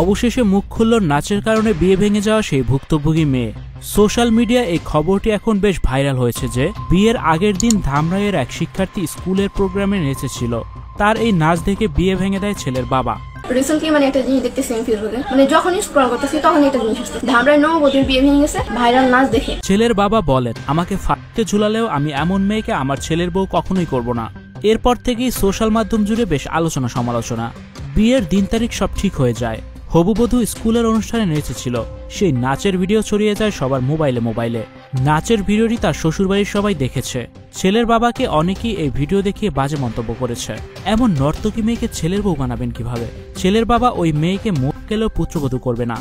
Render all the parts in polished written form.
অবশেষে মুখ খুলল নাচের কারণে বিয়ে ভেঙে যাওয়া সেই ভুক্তভোগী মেয়ে। সোশ্যাল মিডিয়ায় এই খবরটি এখন বেশ ভাইরাল হয়েছে যে বিয়ের আগের দিন ধামরাইয়ের এক শিক্ষার্থী স্কুলের প্রোগ্রামে নেচেছিল। তার এই নাচ দেখে বিয়ে ভেঙে দেয় ছেলের বাবা। রিসেন্টলি একটা জিনিস দেখতেছি আমি ফেসবুকে, যখনই স্ক্রল করতেছি তখনই একটা জিনিস আসছে, ধামরাই নববধূর বিয়ে ভেঙে গেছে ভাইরাল নাচ দেখে। ছেলের বাবা বলেন, আমাকে ফাঁদতে ঝুলালেও আমি এমন মেয়েকে আমার ছেলের বউ কখনোই করব না। এরপর থেকেই সোশ্যাল মাধ্যম জুড়ে বেশ আলোচনা সমালোচনা। বিয়ের দিন তারিখ সব ঠিক হয়ে যায়। হবুবধূ স্কুলের অনুষ্ঠানে নেচেছিল, সেই নাচের ভিডিও ছড়িয়ে যায় সবার মোবাইলে। নাচের ভিডিওটি তার শ্বশুরবাড়ির সবাই দেখেছে। ছেলের বাবাকে অনেকেই এই ভিডিও দেখিয়ে বাজে মন্তব্য করেছে। এমন নর্তকী মেয়েকে ছেলের বউ বানাবেন কিভাবে? ছেলের বাবা ওই মেয়েকে মুখ গেলেও পুত্রবধূ করবে না।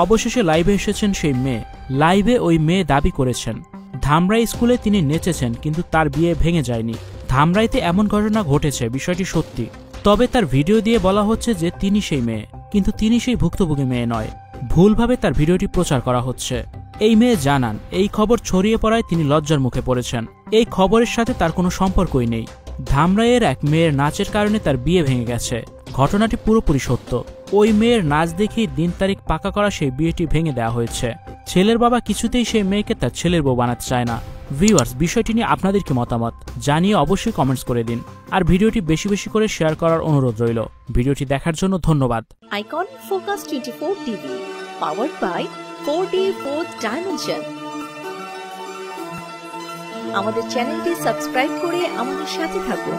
অবশেষে লাইভে এসেছেন সেই মেয়ে। লাইভে ওই মেয়ে দাবি করেছেন ধামরাই স্কুলে তিনি নেচেছেন, কিন্তু তার বিয়ে ভেঙে যায়নি। ধামরাইতে এমন ঘটনা ঘটেছে, বিষয়টি সত্যি। তবে তার ভিডিও দিয়ে বলা হচ্ছে যে তিনি সেই মেয়ে, কিন্তু তিনি সেই ভুক্তভোগী মেয়ে নয়। ভুলভাবে তার ভিডিওটি প্রচার করা হচ্ছে। এই মেয়ে জানান এই খবর ছড়িয়ে পড়ায় তিনি লজ্জার মুখে পড়েছেন। এই খবরের সাথে তার কোনো সম্পর্কই নেই। ধামরাইয়ের এক মেয়ের নাচের কারণে তার বিয়ে ভেঙে গেছে। ঘটনাটি পুরোপুরি সত্য। ওই মেয়ের নাচ দেখেই দিন তারিখ পাকা করা সেই বিয়েটি ভেঙে দেওয়া হয়েছে। ছেলের বাবা কিছুতেই সেই মেয়েকে তার ছেলের বউ বানাতে চায় না। ভিউয়ার্স, বিষয়টি নিয়ে আপনাদের কি মতামত জানিয়ে অবশ্যই কমেন্টস করে দিন। আর ভিডিওটি বেশি বেশি করে শেয়ার করার অনুরোধ রইল। ভিডিওটি দেখার জন্য ধন্যবাদ। Icon focus 24 TV, powered by 4D Fourth Dimension। আমাদের চ্যানেলটি সাবস্ক্রাইব করে আমাদের সাথে থাকুন।